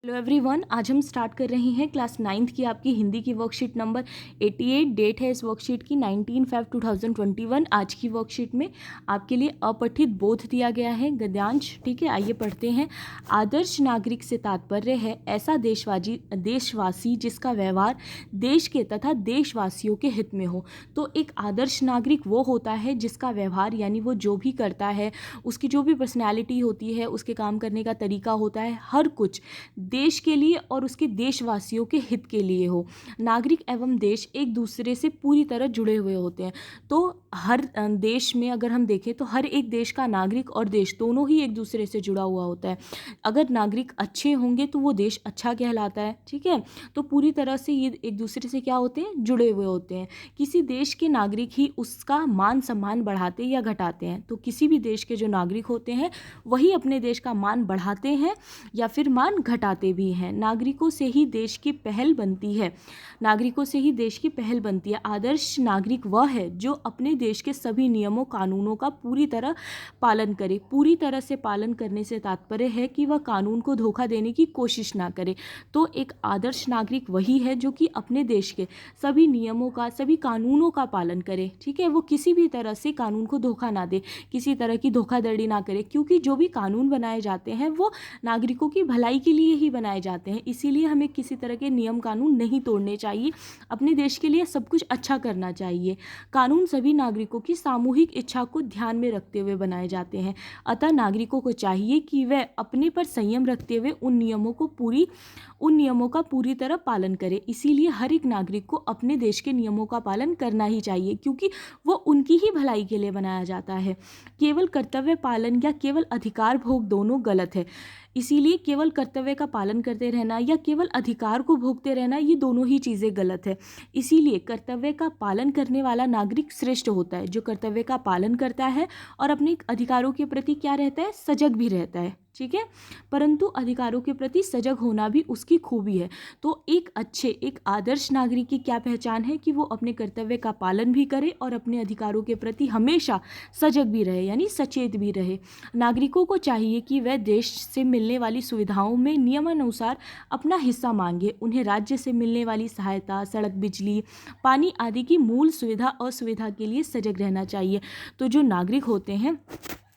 Hello everyone, आज हम start कर रहे हैं क्लास 9th की आपकी हिंदी की वर्कशीट नंबर 88। डेट है इस वर्कशीट की 19/5/2021। आज की वर्कशीट में आपके लिए अपठित बोध दिया गया है गद्यांश। ठीक है, आइए पढ़ते हैं। आदर्श नागरिक से तात्पर्य है ऐसा देशवासी जिसका व्यवहार देश के तथा देशवासियों के हित में हो। तो एक आदर्श नागरिक वो होता है जिसका व्यवहार यानी वो जो भी करता है, उसकी जो भी पर्सनैलिटी होती है, उसके काम करने का तरीका होता है, हर कुछ देश के लिए और उसके देशवासियों के हित के लिए हो। नागरिक एवं देश एक दूसरे से पूरी तरह जुड़े हुए होते हैं। तो हर देश में अगर हम देखें तो हर एक देश का नागरिक और देश दोनों ही एक दूसरे से जुड़ा हुआ होता है। अगर नागरिक अच्छे होंगे तो वो देश अच्छा कहलाता है। ठीक है, तो पूरी तरह से ये एक दूसरे से क्या होते हैं, जुड़े हुए होते हैं। किसी देश के नागरिक ही उसका मान सम्मान बढ़ाते या घटाते हैं। तो किसी भी देश के जो नागरिक होते हैं वही अपने देश का मान बढ़ाते हैं या फिर मान घटाते भी हैं। नागरिकों से ही देश की पहल बनती है। नागरिकों से ही देश की पहल बनती है। आदर्श नागरिक वह है जो अपने देश के सभी नियमों कानूनों का पूरी तरह पालन करे। पूरी तरह से पालन करने से तात्पर्य है कि वह कानून को धोखा देने की कोशिश ना करे। तो एक आदर्श नागरिक वही है जो कि अपने देश के सभी नियमों का, सभी कानूनों का पालन करे। ठीक है, वो किसी भी तरह से कानून को धोखा ना दे, किसी तरह की धोखाधड़ी ना करे, क्योंकि जो भी कानून बनाए जाते हैं वो नागरिकों की भलाई के लिए ही बनाए जाते हैं। इसीलिए हमें किसी तरह के नियम कानून नहीं तोड़ने चाहिए। अपने देश के लिए सब कुछ अच्छा करना चाहिए। कानून सभी नागरिकों की सामूहिक इच्छा को ध्यान में रखते हुए बनाए जाते हैं। अतः नागरिकों को चाहिए कि वह अपने पर संयम रखते हुए उन नियमों का पूरी तरह पालन करे। इसीलिए हर एक नागरिक को अपने देश के नियमों का पालन करना ही चाहिए, क्योंकि वो उनकी ही भलाई के लिए बनाया जाता है। केवल कर्तव्य पालन या केवल अधिकार भोग दोनों गलत है। इसीलिए केवल कर्तव्य का पालन करते रहना या केवल अधिकार को भोगते रहना, ये दोनों ही चीज़ें गलत है। इसीलिए कर्तव्य का पालन करने वाला नागरिक श्रेष्ठ होता है, जो कर्तव्य का पालन करता है और अपने अधिकारों के प्रति क्या रहता है, सजग भी रहता है। ठीक है, परंतु अधिकारों के प्रति सजग होना भी उसकी खूबी है। तो एक आदर्श नागरिक की क्या पहचान है कि वो अपने कर्तव्य का पालन भी करे और अपने अधिकारों के प्रति हमेशा सजग भी रहे, यानी सचेत भी रहे। नागरिकों को चाहिए कि वह देश से मिलने वाली सुविधाओं में नियमानुसार अपना हिस्सा मांगे। उन्हें राज्य से मिलने वाली सहायता, सड़क, बिजली, पानी आदि की मूल सुविधा असुविधा के लिए सजग रहना चाहिए। तो जो नागरिक होते हैं,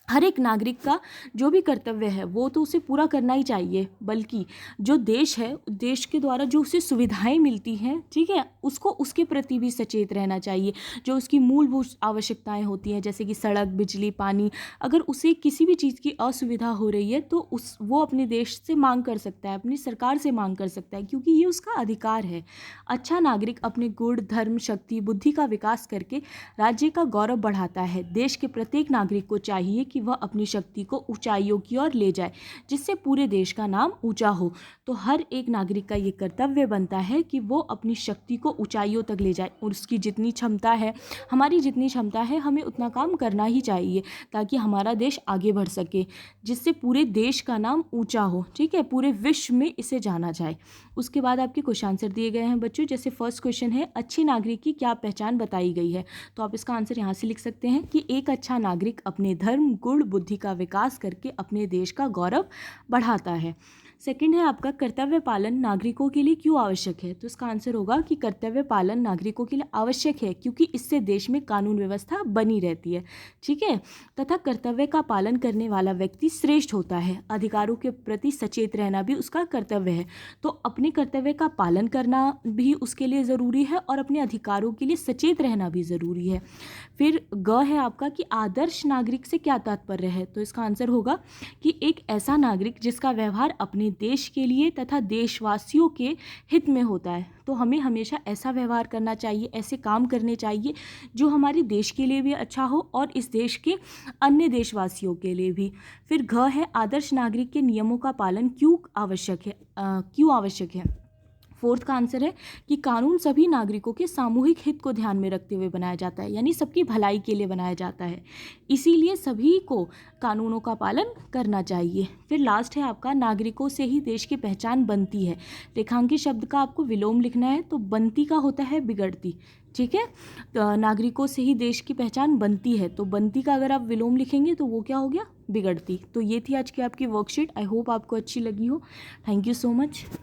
हर एक नागरिक का जो भी कर्तव्य है वो तो उसे पूरा करना ही चाहिए, बल्कि जो देश है, देश के द्वारा जो उसे सुविधाएं मिलती हैं, ठीक है, उसको उसके प्रति भी सचेत रहना चाहिए। जो उसकी मूलभूत आवश्यकताएं होती हैं, जैसे कि सड़क, बिजली, पानी, अगर उसे किसी भी चीज़ की असुविधा हो रही है तो वो अपने देश से मांग कर सकता है, अपनी सरकार से मांग कर सकता है, क्योंकि ये उसका अधिकार है। अच्छा नागरिक अपने गुण, धर्म, शक्ति, बुद्धि का विकास करके राज्य का गौरव बढ़ाता है। देश के प्रत्येक नागरिक को चाहिए कि वह अपनी शक्ति को ऊंचाइयों की ओर ले जाए, जिससे पूरे देश का नाम ऊंचा हो। तो हर एक नागरिक का ये कर्तव्य बनता है कि वो अपनी शक्ति को ऊंचाइयों तक ले जाए, और उसकी जितनी क्षमता है, हमारी जितनी क्षमता है, हमें उतना काम करना ही चाहिए, ताकि हमारा देश आगे बढ़ सके, जिससे पूरे देश का नाम ऊंचा हो। ठीक है, पूरे विश्व में इसे जाना जाए। उसके बाद आपके क्वेश्चन आंसर दिए गए हैं बच्चों। जैसे फर्स्ट क्वेश्चन है, अच्छे नागरिक की क्या पहचान बताई गई है। तो आप इसका आंसर यहाँ से लिख सकते हैं कि एक अच्छा नागरिक अपने धर्म, गुण, बुद्धि का विकास करके अपने देश का गौरव बढ़ाता है। सेकंड है आपका, कर्तव्य पालन नागरिकों के लिए क्यों आवश्यक है। तो इसका आंसर होगा कि कर्तव्य पालन नागरिकों के लिए आवश्यक है क्योंकि इससे देश में कानून व्यवस्था बनी रहती है। ठीक है, तथा कर्तव्य का पालन करने वाला व्यक्ति श्रेष्ठ होता है। अधिकारों के प्रति सचेत रहना भी उसका कर्तव्य है। तो अपने कर्तव्य का पालन करना भी उसके लिए ज़रूरी है और अपने अधिकारों के लिए सचेत रहना भी ज़रूरी है। फिर ग है आपका कि आदर्श नागरिक से क्या तात्पर्य है। तो इसका आंसर होगा कि एक ऐसा नागरिक जिसका व्यवहार अपने देश के लिए तथा देशवासियों के हित में होता है। तो हमें हमेशा ऐसा व्यवहार करना चाहिए, ऐसे काम करने चाहिए जो हमारे देश के लिए भी अच्छा हो और इस देश के अन्य देशवासियों के लिए भी। फिर घ है, आदर्श नागरिक के नियमों का पालन क्यों आवश्यक है। फोर्थ का आंसर है कि कानून सभी नागरिकों के सामूहिक हित को ध्यान में रखते हुए बनाया जाता है, यानी सबकी भलाई के लिए बनाया जाता है, इसीलिए सभी को कानूनों का पालन करना चाहिए। फिर लास्ट है आपका, नागरिकों से ही देश की पहचान बनती है। रेखांकित शब्द का आपको विलोम लिखना है, तो बनती का होता है बिगड़ती, ठीक है। तो नागरिकों से ही देश की पहचान बनती है, तो बनती का अगर आप विलोम लिखेंगे तो वो क्या हो गया, बिगड़ती। तो ये थी आज की आपकी वर्कशीट। आई होप आपको अच्छी लगी हो। Thank you so much.